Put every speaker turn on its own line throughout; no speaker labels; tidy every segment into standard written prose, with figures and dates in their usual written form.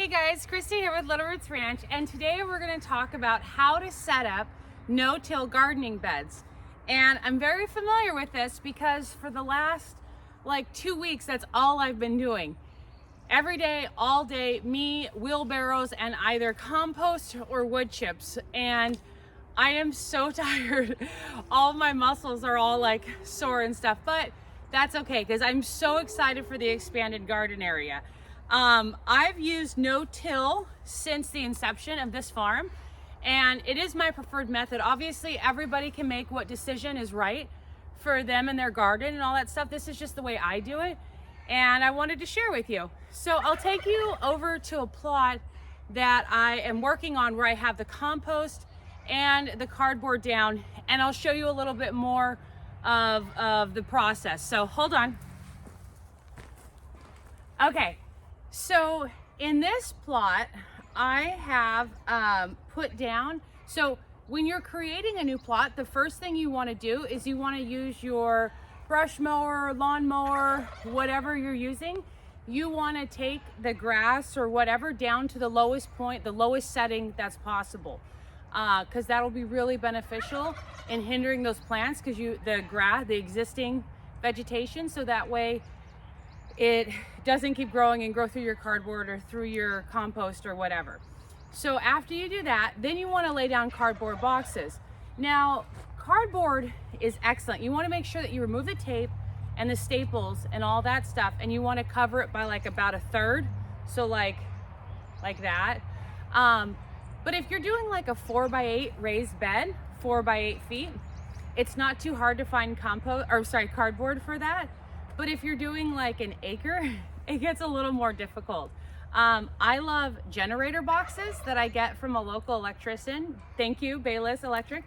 Hey guys, Christy here with Little Roots Ranch, and today we're going to talk about how to set up no-till gardening beds. And I'm very familiar with this because for the last 2 weeks, that's all I've been doing. Every day, all day, me, wheelbarrows, and either compost or wood chips. And I am so tired. All my muscles are all sore and stuff, but that's okay because I'm so excited for the expanded garden area. I've used no-till since the inception of this farm, and it is my preferred method. Obviously, everybody can make what decision is right for them and their garden and all that stuff. This is just the way I do it, and I wanted to share with you. So I'll take you over to a plot that I am working on where I have the compost and the cardboard down, and I'll show you a little bit more of the process. So hold on. Okay. So in this plot, I have put down, so when you're creating a new plot, the first thing you want to do is you want to use your brush mower, lawn mower, whatever you're using. You want to take the grass or whatever down to the lowest point, the lowest setting that's possible, because that'll be really beneficial in hindering those plants, because the existing vegetation, so that way it doesn't keep growing and grow through your cardboard or through your compost or whatever. So after you do that, then you want to lay down cardboard boxes. Now, cardboard is excellent. You want to make sure that you remove the tape and the staples and all that stuff, and you want to cover it by about a third, so like that. But if you're doing a 4x8 raised bed, 4x8 feet, it's not too hard to find cardboard for that. But if you're doing an acre, it gets a little more difficult. I love generator boxes that I get from a local electrician. Thank you, Bayless Electric,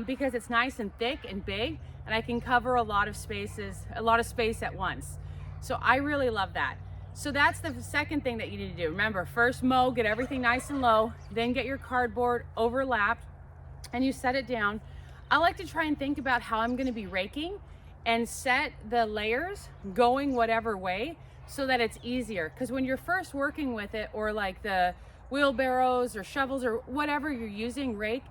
because it's nice and thick and big, and I can cover a lot of space at once. So I really love that. So that's the second thing that you need to do. Remember, first mow, get everything nice and low, then get your cardboard overlapped, and you set it down. I like to try and think about how I'm gonna be raking and set the layers going whatever way so that it's easier. Because when you're first working with it, or the wheelbarrows or shovels or whatever you're using, rake,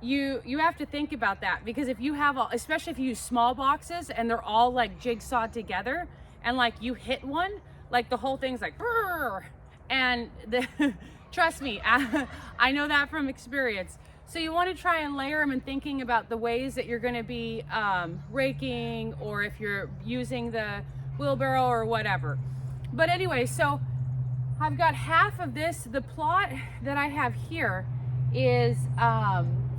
you have to think about that, because if you have, especially if you use small boxes and they're all jigsawed together, and you hit one, the whole thing's brrr, and trust me, I know that from experience. So you want to try and layer them and thinking about the ways that you're going to be raking, or if you're using the wheelbarrow or whatever. But anyway, so I've got half of this. The plot that I have here is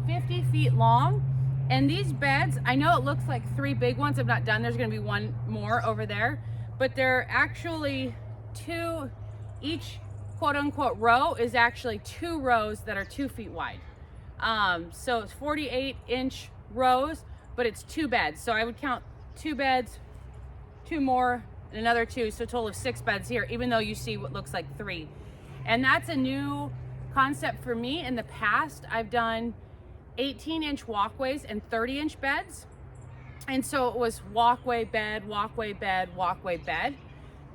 50 feet long. And these beds, I know it looks like 3 big ones. I'm not done. There's going to be one more over there. But they're actually each quote unquote row is actually 2 rows that are 2 feet wide. So it's 48-inch rows, but it's 2 beds. So I would count 2 beds, 2 more, and another 2, so a total of 6 beds here, even though you see what looks like 3. And that's a new concept for me. In the past, I've done 18-inch walkways and 30-inch beds. And so it was walkway, bed, walkway, bed, walkway, bed.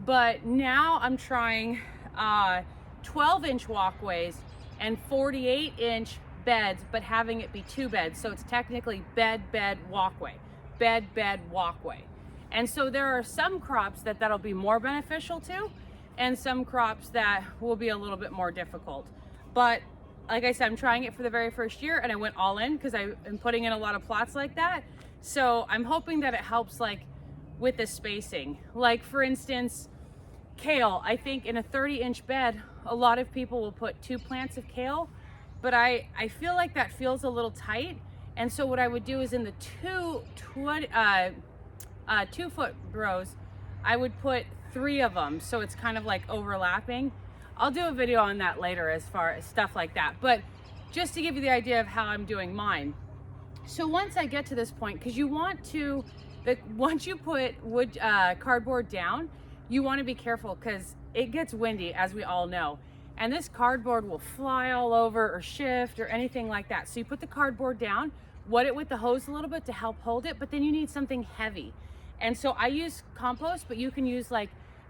But now I'm trying 12-inch walkways and 48-inch beds, but having it be 2 beds. So it's technically bed, bed, walkway, bed, bed, walkway. And so there are some crops that'll be more beneficial to, and some crops that will be a little bit more difficult. But like I said, I'm trying it for the very first year, and I went all in because I am putting in a lot of plots like that. So I'm hoping that it helps with the spacing. For instance, kale. I think in a 30-inch bed, a lot of people will put 2 plants of kale, but I feel like that feels a little tight. And so what I would do is in the 2-foot rows, I would put 3 of them, so it's kind of overlapping. I'll do a video on that later as far as stuff like that, but just to give you the idea of how I'm doing mine. So once I get to this point, because you want to, once you put cardboard down, you want to be careful because it gets windy, as we all know. And this cardboard will fly all over or shift or anything like that. So you put the cardboard down, wet it with the hose a little bit to help hold it, but then you need something heavy. And so I use compost, but you can use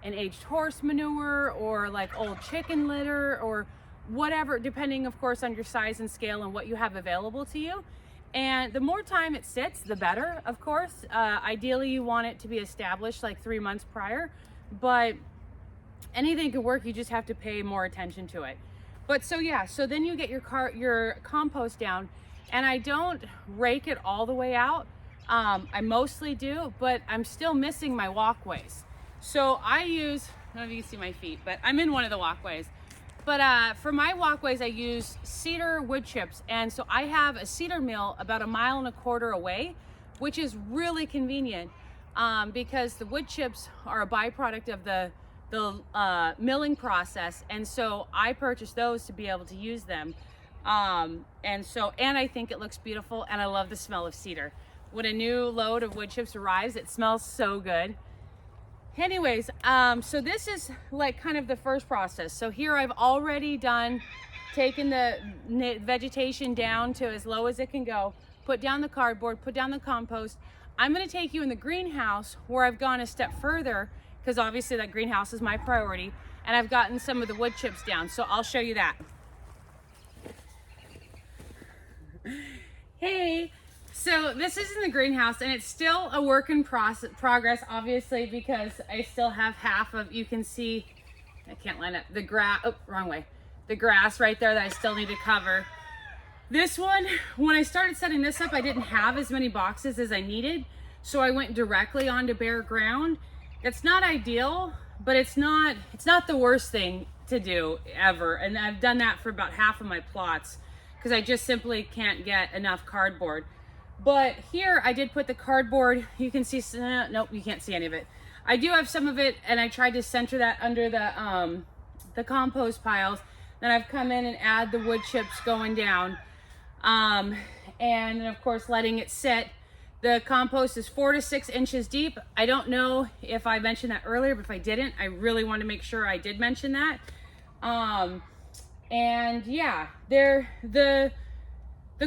an aged horse manure or like old chicken litter or whatever, depending of course on your size and scale and what you have available to you. And the more time it sits, the better, of course. Ideally you want it to be established like 3 months prior, but anything can work, you just have to pay more attention to it. But so yeah, so then you get your compost down, and I don't rake it all the way out. I mostly do, but I'm still missing my walkways. So I use, I don't know if you can see my feet, but I'm in one of the walkways. But for my walkways, I use cedar wood chips. And so I have a cedar mill about 1.25 miles away, which is really convenient because the wood chips are a byproduct of the milling process. And so I purchased those to be able to use them. And I think it looks beautiful, and I love the smell of cedar. When a new load of wood chips arrives, it smells so good. Anyways, so this is like kind of the first process. So here I've already taken the vegetation down to as low as it can go, put down the cardboard, put down the compost. I'm gonna take you in the greenhouse where I've gone a step further, because obviously that greenhouse is my priority, and I've gotten some of the wood chips down. So I'll show you that. Hey. So this is in the greenhouse, and it's still a work in progress, obviously, because I still have half of, you can see, I can't line up, the grass, oh, wrong way. The grass right there that I still need to cover. This one, when I started setting this up, I didn't have as many boxes as I needed, so I went directly onto bare ground. It's not ideal, but it's not the worst thing to do ever, and I've done that for about half of my plots, because I just simply can't get enough cardboard. But here I did put the cardboard, you can see, nope, you can't see any of it. I do have some of it, and I tried to center that under the compost piles. Then I've come in and add the wood chips going down. And of course letting it sit. The compost is 4 to 6 inches deep. I don't know if I mentioned that earlier, but if I didn't, I really want to make sure I did mention that. And yeah, the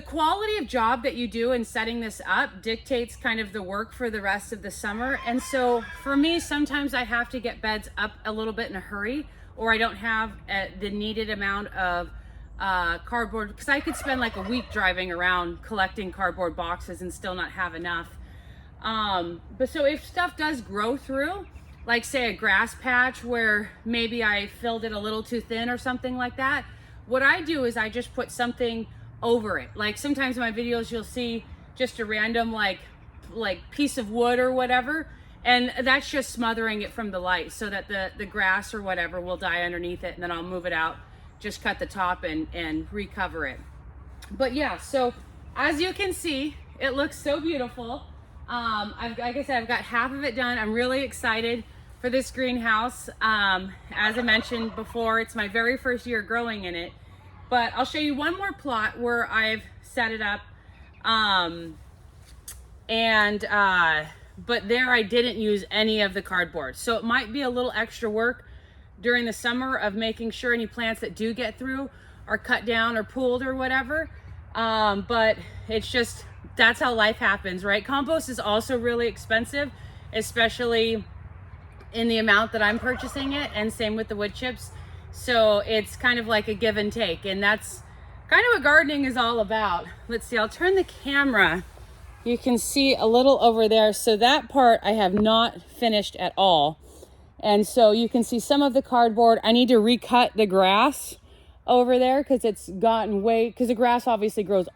quality of job that you do in setting this up dictates kind of the work for the rest of the summer. And so for me, sometimes I have to get beds up a little bit in a hurry, or I don't have the needed amount of cardboard, because I could spend like a week driving around collecting cardboard boxes and still not have enough. But so if stuff does grow through, like say a grass patch where maybe I filled it a little too thin or something like that, what I do is I just put something over it. Like sometimes in my videos you'll see just a random like piece of wood or whatever, and that's just smothering it from the light so that the grass or whatever will die underneath it, and then I'll move it out, just cut the top and recover it. But yeah, so as you can see, it looks so beautiful. Like I said, I've got half of it done. I'm really excited for this greenhouse. As I mentioned before, it's my very first year growing in it. But I'll show you one more plot where I've set it up. But there I didn't use any of the cardboard. So it might be a little extra work during the summer of making sure any plants that do get through are cut down or pulled or whatever. But it's just, that's how life happens, right? Compost is also really expensive, especially in the amount that I'm purchasing it, and same with the wood chips. So it's kind of like a give and take, and that's kind of what gardening is all about. Let's see, I'll turn the camera. You can see a little over there. So that part I have not finished at all. And so you can see some of the cardboard. I need to recut the grass over there because it's gotten because the grass obviously grows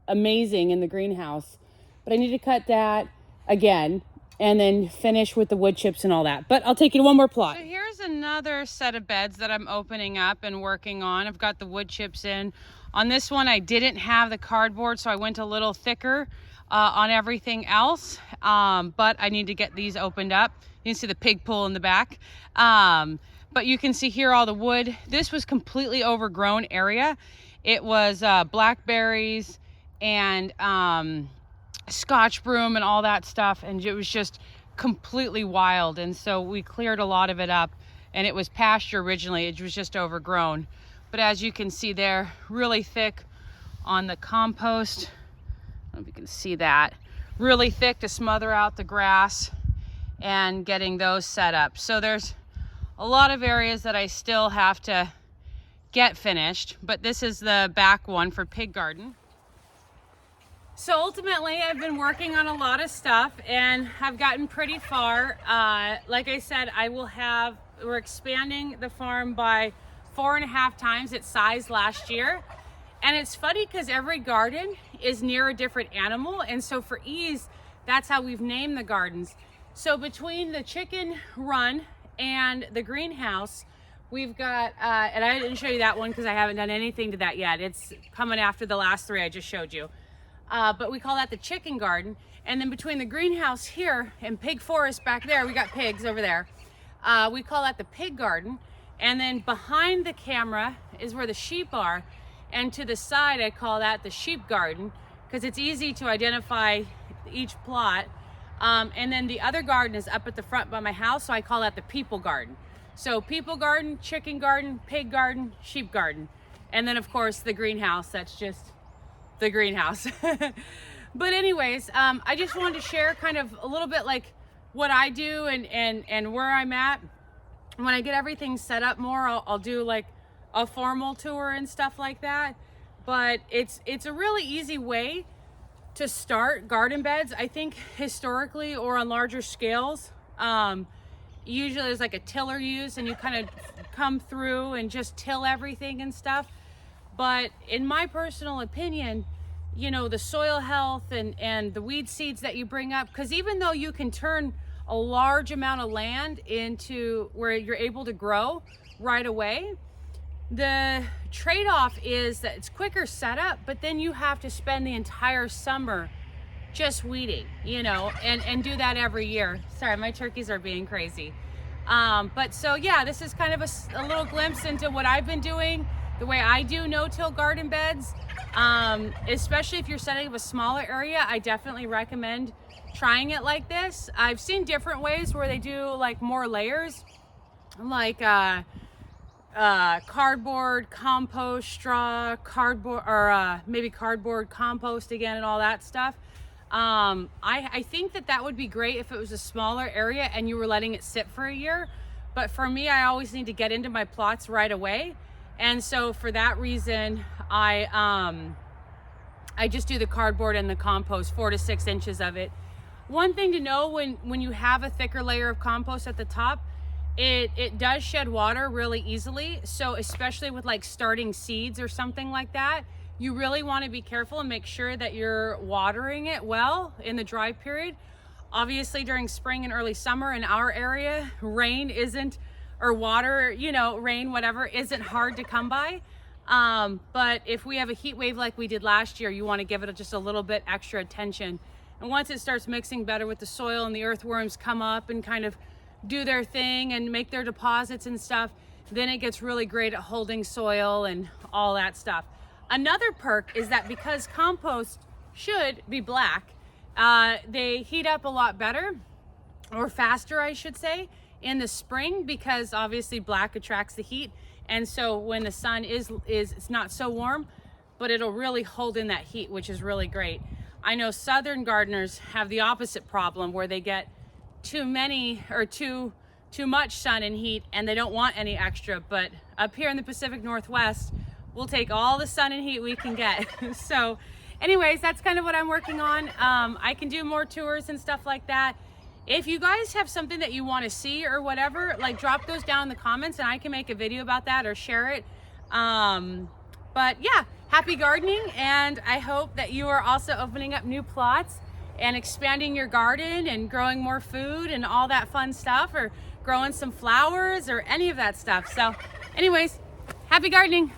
amazing in the greenhouse. But I need to cut that again and then finish with the wood chips and all that. But I'll take you to one more plot. So here's another set of beds that I'm opening up and working on. I've got the wood chips in. On this one, I didn't have the cardboard, so I went a little thicker on everything else. But I need to get these opened up. You can see the pig pool in the back. But you can see here all the wood. This was completely overgrown area. It was blackberries and Scotch broom and all that stuff, and it was just completely wild. And so we cleared a lot of it up, and it was pasture originally. It was just overgrown. But as you can see there, really thick on the compost. I don't know if you can see that. Really thick to smother out the grass and getting those set up. So there's a lot of areas that I still have to get finished, but this is the back one for pig garden. So ultimately, I've been working on a lot of stuff and I've gotten pretty far. Like I said, we're expanding the farm by 4.5 times its size last year. And it's funny because every garden is near a different animal. And so for ease, that's how we've named the gardens. So between the chicken run and the greenhouse, we've got, and I didn't show you that one because I haven't done anything to that yet. It's coming after the last 3 I just showed you. But we call that the chicken garden. And then between the greenhouse here and pig forest back there, we got pigs over there. We call that the pig garden. And then behind the camera is where the sheep are. And to the side, I call that the sheep garden because it's easy to identify each plot. And then the other garden is up at the front by my house. So I call that the people garden. So people garden, chicken garden, pig garden, sheep garden. And then of course the greenhouse, that's just the greenhouse. But anyways, I just wanted to share kind of a little bit like what I do and where I'm at. When I get everything set up more, I'll do like a formal tour and stuff like that. But it's a really easy way to start garden beds. I think historically or on larger scales, usually there's like a tiller used and you kind of come through and just till everything and stuff. But in my personal opinion, you know, the soil health and the weed seeds that you bring up, because even though you can turn a large amount of land into where you're able to grow right away, the trade-off is that it's quicker setup, but then you have to spend the entire summer just weeding, you know, and do that every year. Sorry, my turkeys are being crazy. But so yeah, this is kind of a little glimpse into what I've been doing, the way I do no-till garden beds. Especially if you're setting up a smaller area, I definitely recommend trying it like this. I've seen different ways where they do like more layers, like cardboard, compost, straw, cardboard, or maybe cardboard, compost again, and all that stuff. I think that would be great if it was a smaller area and you were letting it sit for a year. But for me, I always need to get into my plots right away. And so for that reason, I just do the cardboard and the compost, 4 to 6 inches of it. One thing to know when you have a thicker layer of compost at the top, it does shed water really easily. So especially with like starting seeds or something like that, you really want to be careful and make sure that you're watering it well in the dry period. Obviously during spring and early summer in our area, rain isn't, or water, you know, rain, whatever, isn't hard to come by. But if we have a heat wave like we did last year, you want to give it just a little bit extra attention. And once it starts mixing better with the soil and the earthworms come up and kind of do their thing and make their deposits and stuff, then it gets really great at holding soil and all that stuff. Another perk is that because compost should be black, they heat up a lot better, or faster I should say, in the spring, because obviously black attracts the heat. And so when the sun is it's not so warm, but it'll really hold in that heat, which is really great. I know southern gardeners have the opposite problem where they get too many or too much sun and heat and they don't want any extra. But up here in the Pacific Northwest, we'll take all the sun and heat we can get. So anyways, that's kind of what I'm working on. I can do more tours and stuff like that. If you guys have something that you want to see or whatever, like drop those down in the comments and I can make a video about that or share it. But yeah, happy gardening, and I hope that you are also opening up new plots and expanding your garden and growing more food and all that fun stuff, or growing some flowers or any of that stuff. So anyways, happy gardening.